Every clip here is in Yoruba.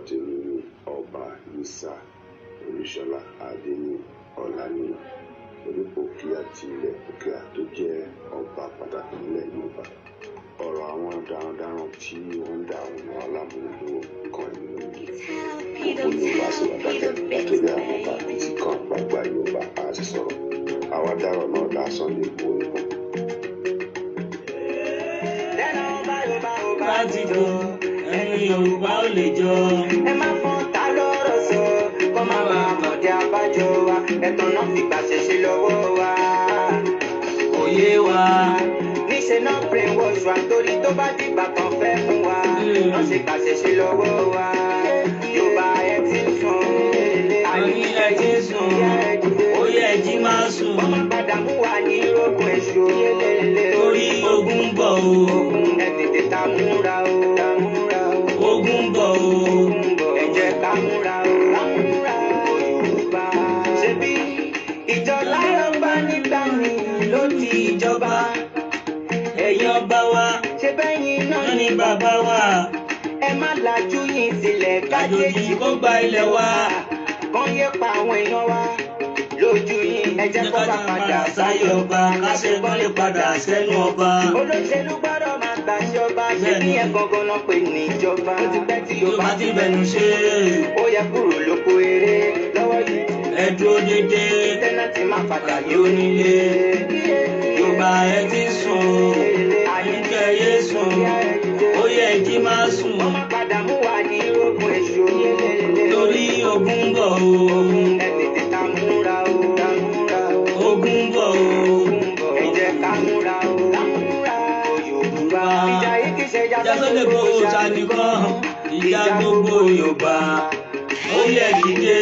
tèmi ni ọba Isa Olúṣọlá Adéní Ọláníyàn onípòkíà ti ilẹ̀ Òkèà tó jẹ́ ọba pàtàkì nílẹ̀ Yorùbá. Ọ̀rọ̀ àwọn darandaran tí wọ́n ń dà àwọn aláàmúlò kan nínú yìí. Gbogbo Yorùbá sì wà dákẹ́ nítorí àwọn ọba àti kan àgbààgbà Yorùbá á sì sọ̀rọ̀. Àwa dárọ̀ náà dá Sunday Igboho nìkan. Láti kó ẹni Yorùbá ò lè jọ. Ẹ má fọ́n ta lọ́rọ̀ sọ, kọ́ máa máa mọ̀dé abájọ wa, ẹ̀tàn náà fi gbàṣẹ ṣe lọ́wọ́ wa. Òye wa. Níṣẹ́ náà brainwash wa torí tó bá dìgbà kan fẹ́ fún wa, wọ́n ṣe gbàṣẹ ṣe lọ́wọ́ wa. Yorùbá ẹ ti ń sùn, Àní ẹ ti ń sùn, ó yẹ jí máa sùn. wọ́n máa padà mú wa ní ìrókùn èṣù. Torí ogun ń bọ̀ o. Ẹ tètè ta múra o, ta múra o. Ogun ń bọ̀ o. Ẹ jẹ́ ká múra o, ká múra o. Yorùbá ṣebí ìjọ lárọ́bá nígbà mi ló ti ìjọba. Ẹ̀yin ọba wa, Ṣé bẹ́yìn náà wọ́n ni ní bàbá wa. ẹ má lajú yín sílẹ̀ Àjòjì kó gba ilẹ̀ wa. Kán yé pa àwọn èèyàn wa lójú yín. Ẹ jẹ́ kó bá padà sáyé ọba. Káṣe gbọ́n lè padà sẹ́nu ọba. Olóṣèlú gbọ́dọ̀ máa gbàṣẹ ọba. Ṣé bí ẹ gangan náà pè ní ìjọba? Ó ti pẹ́ tí Yorùbá ti bẹnu ṣe. ó yẹ kúrò lóko eré lọ́wọ́ yìí. Ẹ dúró dédé. Tẹ́nàtì máa padà Yóò nílé. Yorùbá ẹ ti sùn. Àyíkẹ́ yé sùn. Ó yẹ jí máa sùn. Wọ́n máa padà mú wa ní ìrókùn èṣù. Torí ogun ń bọ̀ o. Ẹ tètè ká múra o, ká múra o. Ogun ń bọ̀ o. Ẹ jẹ́ ká múra o, ká múra o. Yorùbá ìjà yìí kì í ṣe ìjà Ìjà tó lè kó ṣàdìkan. Ìjà gbogbo Yorùbá. Ó yẹ dìde.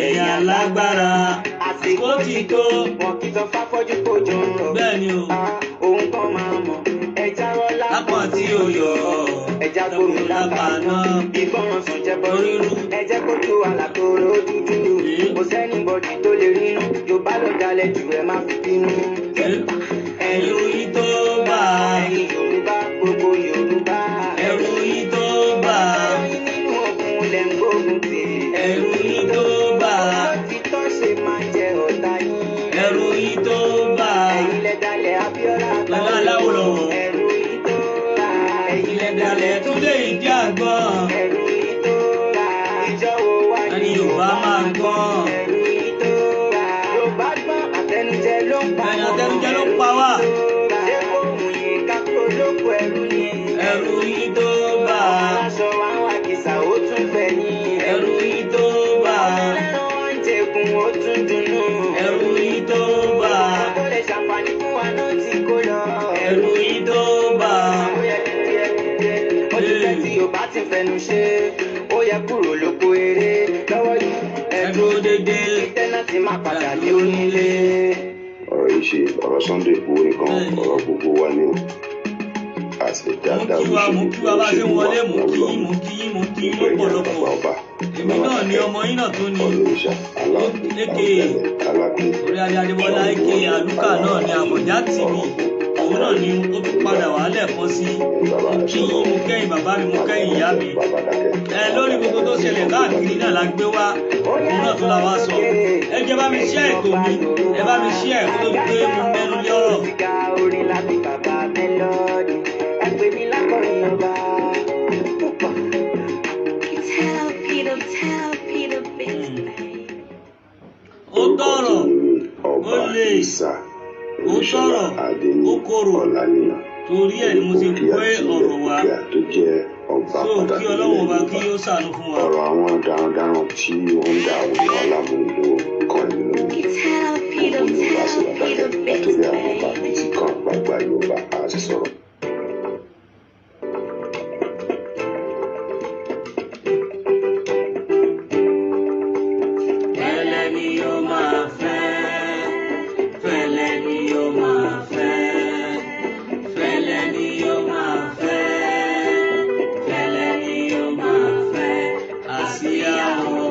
Ẹ̀yin alágbára. àsìkò Ó ti tó. Wọn kì í sọ fáfọ́jú kó jọ ń rọ̀. Bẹ́ẹ̀ ni o. Òun kan máa mọ̀. Ẹja rọ́lá Lápọ̀n tí ó yọ. ẹja gbòòrò lápàná. Ìgbọràn sùn jẹ́ bọ́ rírú. Ẹ jẹ́ kó tú àlàkòrò dúdú. Kò sẹ́ni bọ́dì tó lè rínú. Yorùbá ló dalẹ̀ jù ẹ má fi bínú. Ẹ̀rù yìí tó bà. Ẹ̀yin Yorùbá gbogbo Yorùbá. Ẹ̀rù yìí tó bà. Ẹ̀yin nínú ogun lẹ̀ ń gbógun tì. Ẹ̀rù yìí tó bà. Òtítọ́ ṣe máa jẹ ọ̀tá yín. Ẹ̀rù yìí tó bà. Ẹ̀yin lẹ dalẹ̀ Abíọ́lá. Lọ́lá Láwùlọ̀. Ẹ̀rù yìí tó bà. Ẹ̀yin lẹ Ìdàlẹ̀ dalẹ̀ tún lè ìdí àgbọ̀n. Ẹ̀rù yìí tó bà. Ìjọ wo wá Ẹni Yorùbá máa gbọ́n. Ẹ̀rù yìí tó bà. Yorùbá gbọ́n àtẹnujẹ ló ń pa Ẹni àtẹnujẹ ló ń pa wá. Ṣé kò mú yín kákó lóko ẹrú ni? Ẹ̀rù yìí tó bà. Aṣọ wa ń wá kìsà ó tún gbẹ̀yìn. Ẹ̀rù yìí tó bà. Ẹlẹ́ran wá ń jẹkùn ó tún dunnú. Ẹ̀rù yìí tó bà. Kó lè ṣàǹfààní fún wa náà tí kò lọ. Ẹ̀rù yìí tó bà. Ó yẹ ó ti pẹ́ tí Yorùbá ti fẹnu ṣe. Ó yẹ kúrò lóko eré lọ́wọ́ yìí. Ẹ dúró dédé. Tẹ́nàtì máa padà lé onílé. Ọ̀rọ̀ yìí ṣe ọ̀rọ̀ Sunday Igboho nìkan, ọ̀rọ̀ gbogbo wa ni o. Àti dáadáa Mú kí wa bá ṣe wọlé, mú kí lọ́pọ̀lọpọ̀. ọba. Èmi náà ni ọmọ yín náà tó ní. Olóríṣà Aláàfin Aláàfin. Orí adé Adébọ́lá eke Àlùkà náà ni Àbọ̀já TV. Òun náà ni ó tún padà wá lẹ́ẹ̀kan sí. Mo kí yín, mo kẹ́yìn bàbá mi, mo kẹ́yìn ìyá mi. Lórí gbogbo tó ṣẹlẹ̀ káàkiri náà la gbé wá. Òun náà tó la wá sọ. Ẹ jẹ́ bá mi share ètò mi. Ẹ bá mi share kó tó di pé mo mẹ́nu lé ọ̀rọ̀. Ìgbà orin láti bàbá Mélòdì. Ẹ pè mí lákọ̀ọ́yìn ọba. Ó tọrọ, ó lè, ó tọrọ, ó korò. Torí ẹ̀ ni mo ti gbé ọ̀rọ̀ wá. So kí Ọlọ́run ọba kí ó ṣàánú fún wa. Ọ̀rọ̀ àwọn darandaran tí wọ́n ń dà àwọn aláàmúlò kan nínú yìí. Gbogbo Yorùbá sì wà dákẹ́ nítorí àwọn ọba àti kan àgbààgbà Yorùbá á sì sọ̀rọ̀. Fẹ́lẹ́ ni ó máa fẹ́, fẹ́lẹ́ ni ó máa fẹ́, fẹ́lẹ́ ni ó máa fẹ́, fẹ́lẹ́ ni ó máa fẹ́. Àsíá o,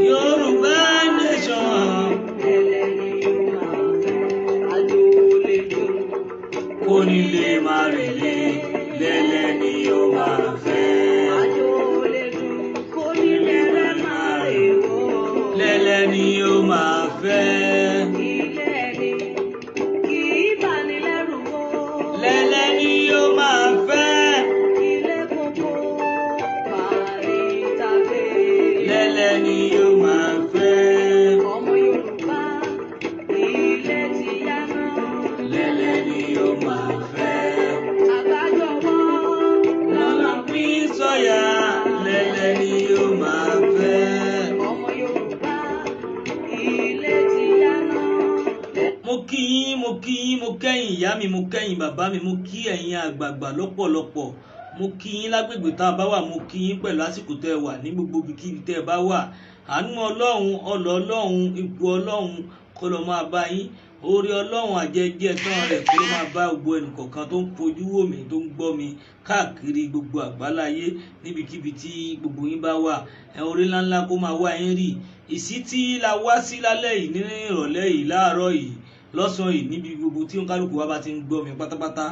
Yorùbá nation. Fẹ́lẹ́ ni ó máa fẹ́, àjò lè dùn. Kò ní lè máa ni yóò máa fẹ́. ọmọ Yorùbá ilé ti yá náà. Lẹ́lẹ́ ni yóò máa fẹ́. Àgbájọwọ́ Lọ́nà pín sọ́yà. Lẹ́lẹ́ ni yóò máa fẹ́. ọmọ Yorùbá ilé ti yá náà. Mo kí yín, mo kí yín, mo kẹ́yìn ìyá mi, mo kẹ́yìn bàbá mi, mo kí ẹ̀yin àgbààgbà lọ́pọ̀lọpọ̀. Mo kí yín lágbègbè tá a bá wà, mo kí yín pẹ̀lú àsìkò tẹ́ ẹ wà ní gbogbo ibikíbi tẹ́ ẹ bá wà. Àánú Ọlọ́run, ọlọ́ Ọlọ́run, ipò Ọlọ́run kó lọ máa bá yín. Oore Ọlọ́run àjẹjẹ tán rẹ̀ kó lọ máa bá gbogbo ẹnìkọ̀ọ̀kan tó ń fojú wò mí, tó ń gbọ́ mi káàkiri gbogbo àgbáláyé níbikíbi tí gbogbo yín bá wà. Oore ńláńlá kó máa wá yín rí. Ìsítí la wá sí lálẹ́ yìí, ní ìrọ̀lẹ́ yìí, láàárọ̀ yìí, lọ́sàn-án yìí, níbi gbogbo tí kálukú wa bá ti ń gbọ́ mi pátápátá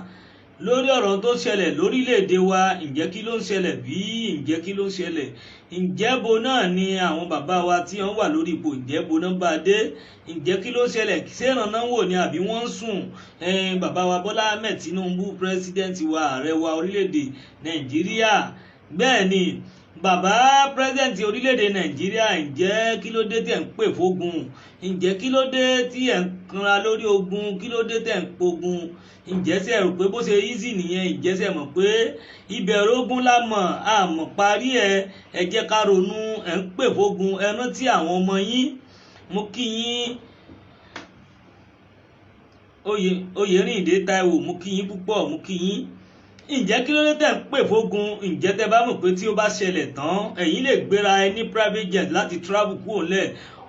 lórí ọ̀rọ̀ tó ṣẹlẹ̀ lórílẹ̀‐èdè wa. Ǹjẹ́ kí ló ń ṣẹlẹ̀ bí? Ǹjẹ́ kí ló ń ṣẹlẹ̀? Ǹjẹ́ bo náà ni àwọn bàbá wa tí wọ́n wà lórí ipò, ǹjẹ́ bo náà bá dé? Ǹjẹ́ kí ló ń ṣẹlẹ̀? Ṣé ìrànná wò ni àbí wọ́n ń sùn? Bàbá wa Bọ́lá Ahmed Tinubu, pírẹsidẹ́ǹtì wa, ààrẹ wa orílẹ̀‐èdè Nàìjíríà. Bẹ́ẹ̀ ni bàbá pírẹsidẹ́ǹtì orílẹ̀‐èdè Nàìjíríà, ǹjẹ́ kí ló dé tẹ̀ ń pè fógun? Ǹjẹ́ kí ló dé tí ẹ̀ ń kanra lórí ogun? Kí ló dé tẹ̀ ń pogun? Ǹjẹ́ ṣé ẹ rò pé bó ṣe easy nìyẹn? Ǹjẹ́ ṣé ẹ mọ̀ pé ìbẹ̀rù ogun la mọ̀ àmọ̀ parí ẹ jẹ́ ká ronú. Ẹ̀ ń pè fógun, ẹ rántí àwọn ọmọ yín. Mo kí yín Oyèrìndé Táíwò, mo kí yín púpọ̀, mo kí yín. Ǹjẹ́ kí ló dé tẹ̀ ń pè fógun? Ǹjẹ́ tẹ́ bá mọ̀ pé tí ó bá ṣẹlẹ̀ tán ẹ̀yin lè gbéra ẹ ní private jet láti travel kúrò lẹ̀,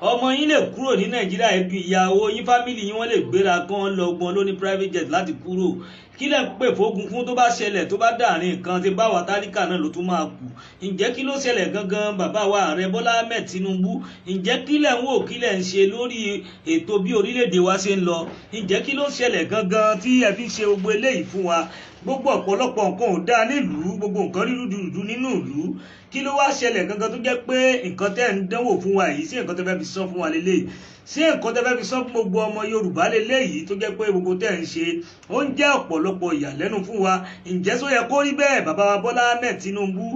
ọmọ yín lè kúrò ní Nàìjíríà, ẹbí ìyàwó yín fámìlì yín wọ́n lè gbéra kán lọ gbọ́n lóní private jet láti kúrò. Kí lẹ̀ ń pè fógun fún? Tó bá ṣẹlẹ̀, tó bá dàrin nǹkan tí bá wa tálíkà náà ló tún máa kù. Ǹjẹ́ kí ló ṣẹlẹ̀ gangan bàbá wa ààrẹ Bọ́lá Ahmed Tinubu? Ǹjẹ́ kí lẹ̀ ń wò, kí lẹ̀ ń ṣe lórí ètò bí orílẹ̀-èdè wa ṣe ń lọ? Ǹjẹ́ kí ló ṣẹlẹ̀ gangan tí ẹ fi ṣe gbogbo eléyìí fún wa? Gbogbo ọ̀pọ̀lọpọ̀ nǹkan ò dáa nílùú, gbogbo nǹkan rí rúdurùdu nínú ìlú. Kí ló wá ṣẹlẹ̀ gangan tó jẹ́ pé nǹkan tẹ́ ń dánwò fún wa yìí, sí nǹkan tẹ́ fẹ́ fi sán fún wa lélẹ́yìí? Ṣé nǹkan tẹ́ fẹ́ fi sán fún gbogbo ọmọ Yorùbá lélẹ́yìí tó jẹ́ pé gbogbo tẹ́ ń ṣe ó ń jẹ́ ọ̀pọ̀lọpọ̀ ìyàlẹ́nu fún wa? Ǹjẹ́ só yẹ kó rí bẹ́ẹ̀ bàbá wa Bọ́lá Ahmed Tinubu?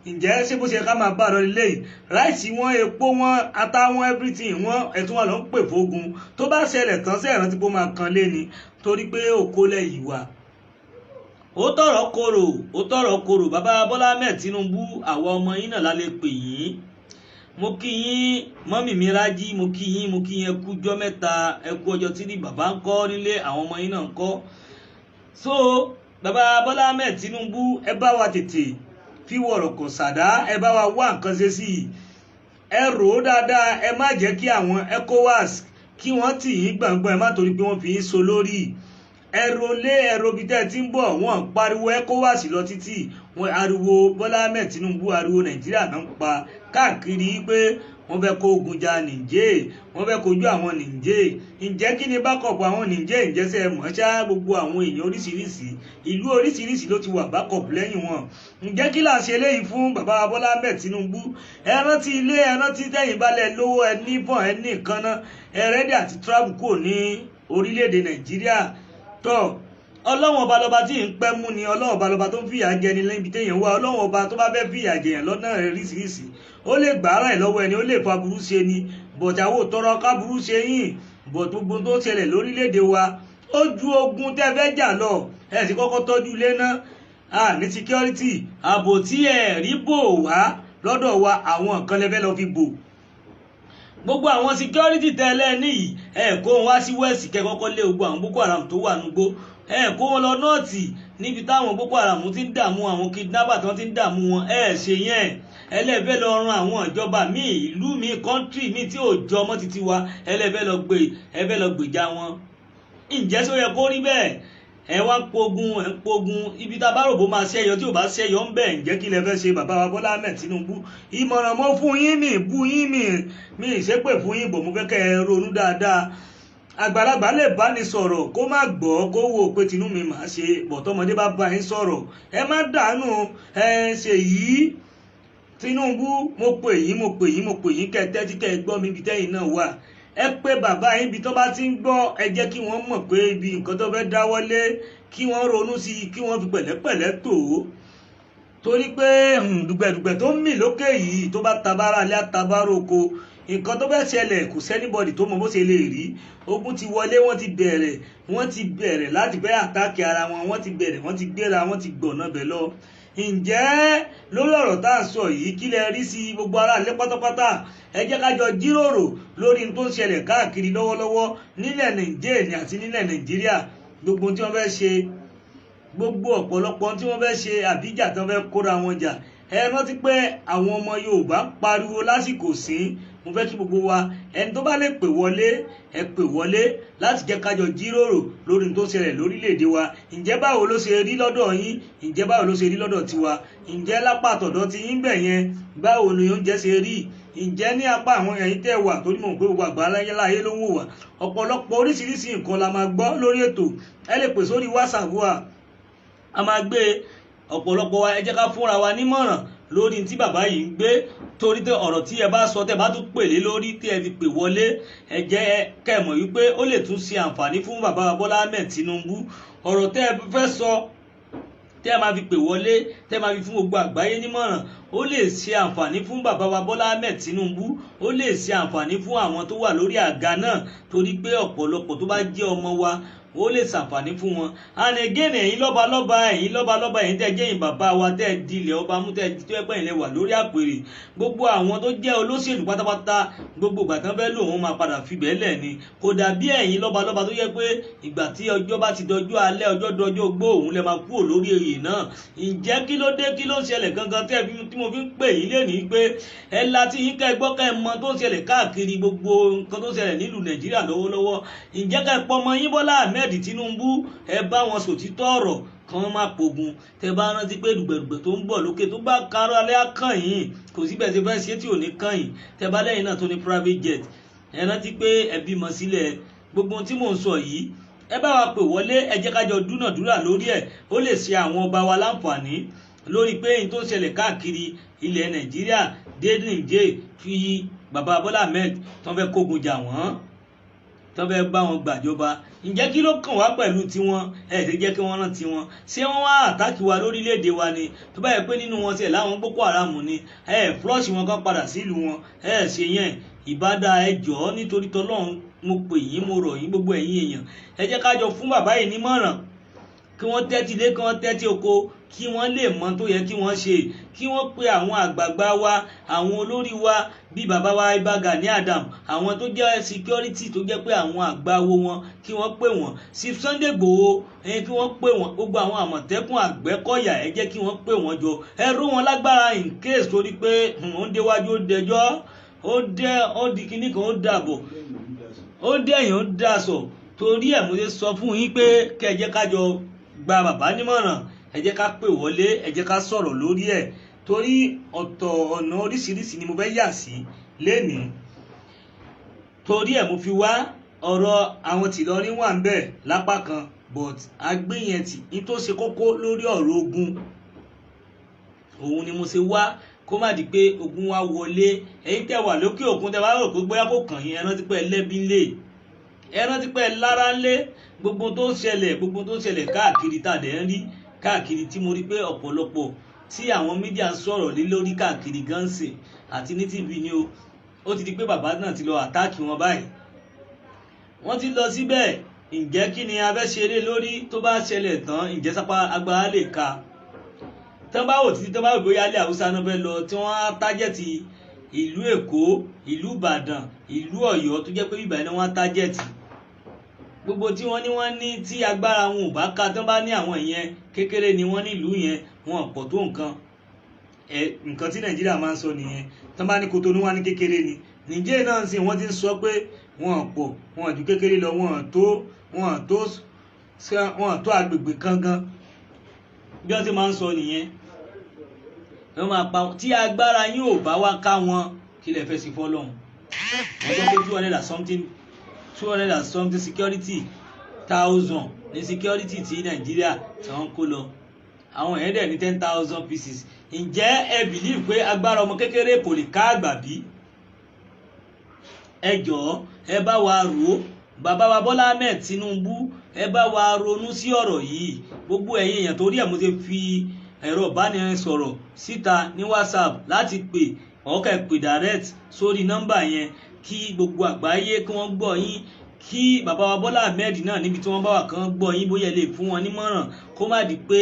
Ǹjẹ́ ṣé bó ṣe ká máa bá lọ lélẹ́yìí? Ráìsì wọn, epo wọn, ata wọn, everything wọn, ẹ̀tún wọn ló ń pè fógun. Tó bá ṣẹlẹ̀ tán sí ẹ̀rántí pé ó máa kan lé ni, torí pé òkó lẹ́yìn wa. Ó tọ̀rọ̀ korò bàbá Bọ́lá Ahmed Tinubu, àwa ọmọ yín náà la lè pè yín. Mo kí yín mọ́mì mi Rájí, mo kí yín ẹ kú ọjọ́ mẹ́ta, ẹ kú ọjọ́ tí ní bàbá ń kọ́ nílé, àwọn ọmọ yín náà ń kọ́. So bàbá Bọ́lá Ahmed Tinubu, ẹ bá wa tètè fi wọ̀rọ̀ kò sàdá, ẹ bá wa wá nǹkan ṣe sí i. Ẹ rò ó dáadáa, ẹ má jẹ́ kí àwọn ECOWAS kí wọ́n tì yín gbọ̀ngbọ̀n, ẹ má torí pé wọ́n fi yín so lórí. Ẹ̀rọ bí tẹ́ ti ń bọ̀, wọ́n pariwo ECOWAS lọ títì, wọ́n ariwo Bọ́lá Ahmed Tinubu, ariwo Nàìjíríà náà ń pa káàkiri pé wọ́n fẹ́ kó ogun ja Nìjẹ̀, wọ́n fẹ́ kojú àwọn Nìjẹ̀. Ǹjẹ́ kí ni bákọ̀pù àwọn Nìjẹ̀? Ǹjẹ́ ṣé ẹ mọ̀ ṣá? Gbogbo àwọn èèyàn oríṣiríṣi, ìlú oríṣiríṣi ló ti wà bákọ̀pù lẹ́yìn wọn. Ǹjẹ́ kí là ń ṣe léyìí fún bàbá Bọ́lá Ahmed Tinubu? Ẹ rántí ilé, ẹ rántí tẹ́yìn balẹ̀ lówó, ẹ ní bọ̀n, ẹ ní nǹkan náà, ẹ rẹ́dí àti travel kúrò ní orílẹ̀-èdè Nàìjíríà. Tọ́ Ọlọ́run ọba lọba tí ń pẹ́ mú ni, Ọlọ́run ọba lọba tó ń fìyà jẹ ni níbi téèyàn wá. Ọlọ́run ọba tó bá fẹ́ fìyà jẹ yẹn lọ́nà oríṣiríṣi, ó lè gbàárà ẹ̀ lọ́wọ́ ẹni, ó lè fa burú ṣe ni, bọ̀tà wò tọrọ ká burú ṣe yín. Bọ̀ gbogbo tó ṣẹlẹ̀ lórílẹ̀‐èdè wa ó ju ogun tẹ́ fẹ́ jà lọ. Ẹ sì kọ́kọ́ tọ́jú ilé náà, ní security ààbò tí ẹ rí bò wá lọ́dọ̀ wa, àwọn nǹkan lẹ́fẹ́ lọ fi bò. Gbogbo àwọn security tẹ́lẹ̀ níyì ẹ kó wọn wá sí west, kẹ́ kọ́kọ́ lé gbogbo àwọn Boko Haram tó wà núgbó, ẹ kó wọn lọ nọ́ọ̀tì níbi táwọn Boko Haram ti ń dààmú àwọn kidnapper tí wọ́n ti ń dààmú wọn. Ẹ ṣe yẹn, ẹlẹ́fẹ́ lọ ran àwọn ìjọba míì, ìlú míì, country míì tí ò jọ ọmọ títí wa, ẹlẹ́fẹ́ lọ gbèjà wọn. Ǹjẹ́ só yẹ kó rí bẹ́ẹ̀? Ẹ wá ń pogun ibi tá a bá rò bó máa ṣẹyọ, tí ò bá ṣẹyọ ń bẹ̀. Ǹjẹ́ kí lẹ fẹ́ ṣe bàbá wa Bọ́lá Ahmed Tinubu? Ìmọ̀ràn mọ́ fún yín, mi bú yín, mi ìṣépè fún yín, bò mo fẹ́ kẹ́ ẹ ronú dáadáa. Àgbàlagbà lè bá ní sọ̀rọ̀ kó má gbọ́, kó wò pé tinú mi máa ṣe, bọ̀tọ́mọdé bá bá yín sọ̀rọ̀ ẹ má dànù. Ṣe yìí Tinubu, mo pè yín kẹ́ tẹ́tí kẹ́ gbọ́ mi ibi tẹ́yìn náà wà. Ẹ pé bàbá yín ibi tó bá ti ń gbọ́, ẹ jẹ́ kí wọ́n mọ̀ pé ibi nǹkan tó fẹ́ dáwọ́lé, kí wọ́n ronú sí i, kí wọ́n fi pẹ̀lẹ́pẹ̀lẹ́ tò ó. torí pé dùgbẹ̀dùgbẹ̀ tó ń mì lókè yìí tó bá tabára lé àtabárò oko nǹkan tó bẹ́ẹ̀ ṣẹlẹ̀ kò sẹ́nibọ̀dì tó mọ bó ṣe lè rí. Ogun ti wọlé, wọ́n ti bẹ̀rẹ̀ láti fẹ́ àtáàkì ara wọn, wọ́n ti bẹ̀rẹ̀, wọ́n ti gbéra, wọ́n ti gbọ̀nà bẹ̀ lọ. Ǹjẹ́ lórí ọ̀rọ̀ tá à ń sọ yìí kí lẹ rí sí gbogbo aráàlú pátápátá? Ẹ jẹ́ ká jọ jíròrò lórí n tó ń ṣẹlẹ̀ káàkiri lọ́wọ́lọ́wọ́ nílẹ̀ Nàìjíríà àti nílẹ̀ Nàìjíríà. Gbogbo tí wọ́n fẹ́ ṣe, gbogbo ọ̀pọ̀lọpọ̀ tí wọ́n fẹ́ ṣe àbíjà tí wọ́n fẹ́ kóra wọn jà. Ẹ rántí pé àwọn ọmọ Yorùbá ń pariwo lásìkò sí. Mo fẹ́ kí gbogbo wa ẹni tó bá lè pè wọlé ẹ pè wọlé láti jẹ́ ká jọ jíròrò lórí n tó ṣẹlẹ̀ lórílẹ̀‐èdè wa. Ǹjẹ́ báwo ló ṣe rí lọ́dọ̀ yín? Ǹjẹ́ báwo ló ṣe rí lọ́dọ̀ tiwa? Ǹjẹ́ lápá àtọ̀dọ̀ ti yín bẹ̀ yẹn báwo ni oúnjẹ ṣe rí? Ǹjẹ́ ní apá àwọn ẹ̀yin tẹ́ wà torí mọ̀ pé gbogbo àgbáláyé láyé ló ń wò wá. Ọ̀pọ̀lọpọ̀ oríṣiríṣi nǹkan la máa gbọ́ lórí ètò. Ẹ lè pè sórí WhatsApp wa, a máa gbé ọ̀pọ̀lọpọ̀ wa. Ẹ jẹ́ ká fúnra wa nímọ̀ràn lórí tí bàbá yìí ń gbé, torí tẹ ọ̀rọ̀ tí ẹ bá sọ tẹ bá tún pèlé lórí tí ẹ fi pè wọlé, ẹ jẹ́ kẹ́ mọ̀ wípé ó lè tún ṣe àǹfààní fún bàbá Bọ́lá Ahmed Tinubu. Ọ̀rọ̀ tẹ́ ẹ fẹ́ sọ tẹ́ ẹ máa fi pè wọlé, tẹ́ ẹ máa fi fún gbogbo àgbáyé nímọ̀ràn, ó lè ṣe àǹfààní fún bàbá wa Bọ́lá Ahmed Tinubu, ó lè ṣe àǹfààní fún àwọn tó wà lórí àga náà, torí pé ọ̀pọ̀lọpọ̀ tó bá jẹ́ ọmọ wa ó lè ṣàǹfààní fún wọn. And again, ẹ̀yin lọ́balọ́ba ẹ̀yin tẹ́ jẹ́ ẹ̀yin bàbá wa tẹ́ di ilẹ̀ ọba mú tẹ́ tó ẹgbẹ́ ilẹ̀ wà lórí àpèrè. Gbogbo àwọn tó jẹ́ olóṣèlú pátápátá gbogbo ìgbà tán fẹ́ lò wọ́n máa padà fibẹ̀ lẹ̀ ni. Kò dàbí ẹ̀yin lọ́balọ́ba tó yẹ pé ìgbà tí ọjọ́ bá ti dọjọ́ alẹ́, ọjọ́ dọjọ́ gbó òun lẹ máa kúrò lórí oyè náà. Ǹjẹ́ kí ló dé, kí ló ń ṣẹlẹ̀ gangan tí mo fi ń pè yín lénìí pé ẹ láti yín ká ẹ gbọ́ ká ẹ mọ tó ń ṣẹlẹ̀ káàkiri gbogbo nǹkan tó ń ṣẹlẹ̀ nílùú Nàìjíríà lọ́wọ́lọ́wọ́. Ǹjẹ́ ká ẹ pọmọ yín Bọ́lá Ahmed Tinubu ẹ bá wọn sòtítọ́ ọ̀rọ̀ kan máa pogun. Tẹ bá rántí pé dùgbẹ̀dùgbẹ̀ tó ń bọ̀ lókè tó bá karọ́ alẹ́ á kàn yín, kò sí bẹ́ẹ̀ ṣe fẹ́ ṣe tí ò ní kàn yín. Tẹ bá lẹ́yìn náà tó ní private jet, ẹ rántí pé ẹ bímọ sílẹ̀. Gbogbo ohun tí mò ń sọ yìí ẹ bá wa pè wọlé, ẹ jẹ́ ká jọ dúnàdúrà lórí ẹ̀. Ó lè ṣe àwọn ọba wa láǹfààní lórí pé n tó ń ṣẹlẹ̀ káàkiri ilẹ̀ Nàìjíríà dé Nìjẹ̀ fi bàbá Bọ́lá Ahmed tó fẹ́ kógun jà wọ́n, tó fẹ́ bá wọn gbàjọba. Ǹjẹ́ kí ló kàn wá pẹ̀lú tiwọn? Ẹ ṣe jẹ́ kí wọ́n rántí wọn. Ṣé wọ́n wá àtáàkì wa lórílẹ̀‐èdè wa ni? Tó bá yẹ pé nínú wọn tiẹ̀ láwọn Boko Haram ni, flush wọn kan padà sílùú wọn. Ṣe yẹn ìbádá ẹ jọ̀ọ́ nítorí tọ́lọ́run mo pè yín, mo rọ̀ yín gbogbo ẹ̀yin èèyàn. Ẹ jẹ́ ká jọ fún bàbá yìí nímọ̀ràn kí wọ́n tẹ́tí ilé, kí wọ́n tẹ́tí oko, kí wọ́n lè mọ tó yẹ kí wọ́n ṣe, kí wọ́n pe àwọn àgbààgbà wa, àwọn olórí wa bíi bàbá wa Ìbà Gani Adam, àwọn tó jẹ́ security tó jẹ́ pé àwọn àgbàwo wọn kí wọ́n pè wọ́n, sí Sunday Igboho kí wọ́n pè wọ́n, gbogbo àwọn Àmọ̀tẹ́kùn Àgbẹ̀kọ̀yà ẹ jẹ́ kí wọ́n pè wọ́n jọ. Ẹ ró wọn lágbára in case torí pé ó ń déwájú ó dẹjọ́, ó di kinní kan ó dàbọ̀, ó dẹ̀yìn ó dàsọ̀. Torí ẹ̀ mo ṣe sọ fún yín pé kẹ́ ẹ jẹ́ ká jọ gba bàbá nímọ̀ràn, ẹ jẹ́ ká pè wọlé, ẹ jẹ́ ká sọ̀rọ̀ lórí ẹ̀. Torí ọ̀tọ̀ ọ̀nà oríṣiríṣi ni mo fẹ́ yà sí lénìí. Torí ẹ̀ mo fi wá ọ̀rọ̀ àwọn tìlọrin wà ń bẹ̀ lápá kan, but agbéyẹn tì ní tó ṣe kókó lórí ọ̀rọ̀ ogun. Òun ni mo ṣe wá kó má di pé ogun wá wọlé. Ẹ̀yin tẹ́ wà lókè òkun tẹ́ wá rò pé bóyá kò kàn yín, ẹ rántí pé ẹlẹ́bí ńlé, ẹ rántí pé lára ńlé. Gbogbo tó ń ṣẹlẹ̀ káàkiri tàdé ń rí káàkiri tí mo rí pé ọ̀pọ̀lọpọ̀ tí àwọn mídíà ń sọ̀rọ̀ lé lórí káàkiri gánsì àti ní TV ni ó ti di pé bàbá náà ti lọ àtáàkì wọn báyìí. Wọ́n ti lọ síbẹ̀. Ǹjẹ́ kí ni a fẹ́ ṣeré lórí tó bá ṣẹlẹ̀ tán? Ǹjẹ́ sápá agbára lè ka? Tán bá wò títí tán bá wò bóyá ilẹ̀ Haúsá náà fẹ́ lọ tí wọ́n á tájẹ̀tì ìlú Èkó, ìlú Ìbàdàn, ìlú Ọ̀yọ́ tó jẹ́ pé bíbá iná wọ́n á tájẹ̀tì. Gbogbo tí wọ́n ní tí agbára wọn ò bá ká, tán bá ní àwọn ìyẹn kékeré ni wọ́n nílùú yẹn, wọn pọ̀ tó nǹkan. Nǹkan tí Nàìjíríà máa ń sọ nìyẹn. Tán bá ní Kotonu wá ní kékeré ni. Nìjẹ́ náà sì wọ́n ti ń sọ pé wọn pọ̀, wọn ju kékeré lọ, wọn tó agbègbè kankan. Bí wọ́n ti máa ń sọ nìyẹn. Wọ́n máa pa tí agbára yín ò bá wá ká wọn, kí lẹ fẹ́ sí fọ́lọ́run? Wọ́n sọ pé 200 and something security thousand ní security tí Nàìjíríà tí wọ́n kó lọ. Àwọn èèyàn dẹ̀ ní 10,000 pieces. Ǹjẹ́ ẹ believe pé agbára ọmọ kékeré kò lè ká àgbà bí? Ẹ jọ̀ọ́ ẹ bá wa rò ó. Bàbá wa Bọ́lá Ahmed Tinubu ẹ bá wa ronú sí ọ̀rọ̀ yìí. Gbogbo ẹ̀yin èèyàn torí ẹ̀ mo ṣe fi ẹ̀rọ ìbánisọ̀rọ̀ síta ní WhatsApp láti pè ọ̀kẹ́ pè direct sórí nọ́mbà yẹn kí gbogbo àgbáyé kí wọ́n gbọ́ yín, kí bàbá wa Bọ́lá Ahmed náà níbi tí wọ́n bá wà kán gbọ́ yín, bóyá lè fún wọn nímọ̀ràn kó má di pé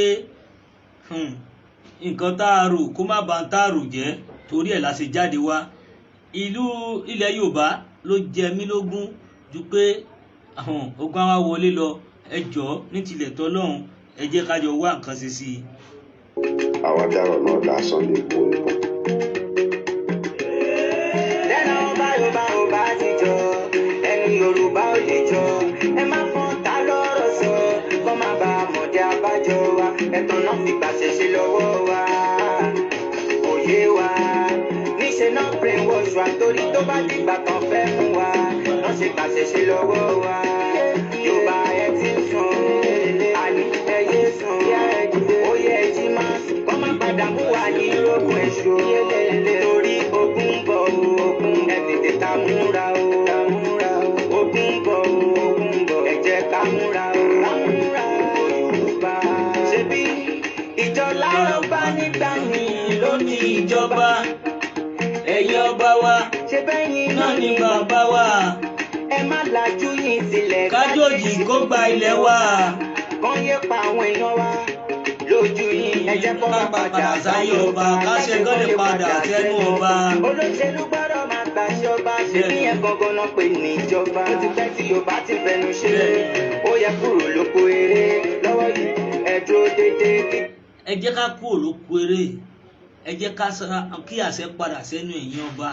nǹkan tá a rò kó má ba tá a rò jẹ́, torí ẹ̀ la ṣe jáde wá. Ilẹ̀ Yorùbá ló jẹ mí lógún ju pé ogun àwa wọlé lọ. Ẹ jọ̀ọ́ ní tilẹ̀ tọ́lọ́run ẹ jẹ́ ká jọ wá nǹkan ṣe sí i. àwa dárò náà lásán lè kó nǹkan. lẹ́nu Yorùbá ò bá ti jọ ẹni Yorùbá ò lè jọ ẹ má fọ́n ta lọ́rọ̀ sọ kó má ba àmọ̀dé abájọ wa ẹ̀tàn náà fi gbàṣẹ ṣe lọ́wọ́ wa òye wa níṣẹ́ náà brain wash wa torí tó bá dìgbà kan fẹ́ mú wa náà ṣe gbàṣẹ ṣe lọ́wọ́ wa Yorùbá ẹ ti ń sùn àní ẹyẹ sùn ó yẹ ẹjí máa sùn kó má padà mú wa ní rógùn èṣù torí ogun ń bọ̀ ogun ẹ tètè ká múra o ogun ń bọ̀ ẹ jẹ́ ká múra o Yorùbá ṣebí ìjọ láyọ̀ bá nígbà mi ló ní ìjọba ẹ̀yin ọba wa ṣe bẹ́yìn náà ní bàbá wa, ẹ má lajú yín sílẹ̀ kájòjì kó gba ilẹ̀ wa, kán yé pa àwọn èèyàn wa lójú yín ẹ jẹ́ kó má padà sáyé ọba, káṣẹ kó lè padà sẹ́nu ọba. olóṣèlú gbọ́dọ̀ máa gbàṣẹ ọba ṣe bí yẹn gangan náà pè ní ìjọba ó ti pẹ́ tí Yorùbá ti fẹnu ṣe ó yẹ kúrò lóko eré lọ́wọ́ yìí ẹ dúró déédéé. ẹ jẹ́ ká kúrò lóko eré, ẹ jẹ́ kí àṣẹ padà sẹ́nu ẹ̀yin ọba.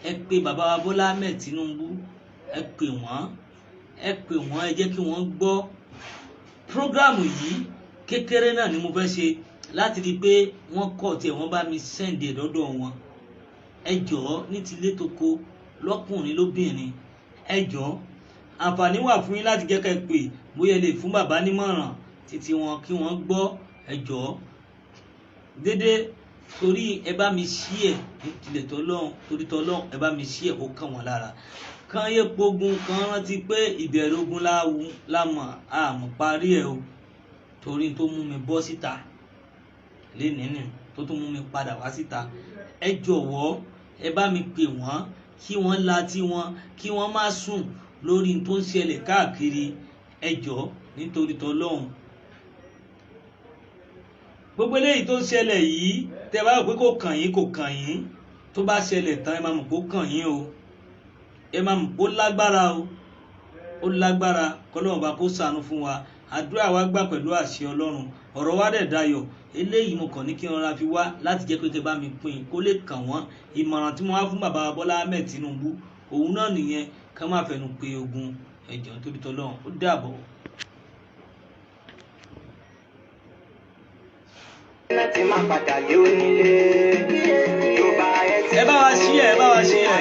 Ẹ pè bàbá wa Bọ́lá Ahmed Tinubu, ẹ pè wọ́n ẹ jẹ́ kí wọ́n gbọ́. Prógrámù yìí kékeré náà ni mo fẹ́ ṣe láti rí i pé wọ́n kọ̀ tí wọ́n bá mi sẹ́ǹdì ẹ̀dọ́dọ̀ wọn. Ẹ jọ̀ọ́ ní tilé toko lọ́kùnrin lóbìnrin, ẹ jọ̀ọ́ àǹfààní wà fún yín láti jẹ́ ká ẹ pè bóyá lè fún bàbá nímọ̀ràn títí wọn kí wọ́n gbọ́. Ẹ jọ̀ọ́ dédé torí ẹ bá mi ṣí ẹ̀ ní tilẹ̀ tọ́lọ́run, torí tọ́lọ́run ẹ bá mi ṣí ẹ̀ kó kàn wọ́n lára. Kan yé pogun kan rántí pé ìbẹ̀rẹ̀ ogun lámọ̀ àmọ̀ parí ẹ̀ o, torí tó mú mi bọ́ síta lénìí tó tún mú mi padà wá síta. Ẹ jọ̀wọ́ ẹ bá mi pè wọ́n kí wọ́n láti wọn kí wọ́n má sùn lórí tó ń ṣẹlẹ̀ káàkiri. Ẹ jọ̀ọ́ nítorí tọ́lọ́run. Gbogbo eléyìí tó ń ṣẹlẹ̀ yìí tẹ́ bá rò pé kò kàn yín tó bá ṣẹlẹ̀ tán ẹ máa mọ̀ pé ó kàn yín o, ẹ máa mọ̀ pé ó lágbára o, ó lágbára. kọ́lọ́run bá kó ṣàánú fún wa. Àdúrà wa gbà pẹ̀lú àṣẹ Ọlọ́run, ọ̀rọ̀ wa dẹ̀ dayọ̀. Eléyìí mo kàn ní kí ọ̀rọ̀ fi wá láti jẹ́ pé kẹ́ bá mi pín kó lè kàn wọ́n. Ìmọ̀ràn tí mo wá fún bàbá Bọ́lá Ahmed Tinubu òun náà nìyẹn, ká má fẹnu pé ogun. Ẹ jọ̀ọ́ nítorí tọ́lọ́run, ó dàbọ̀. láti má padà lé onílé Yorùbá ẹ bá wa ṣí ẹ.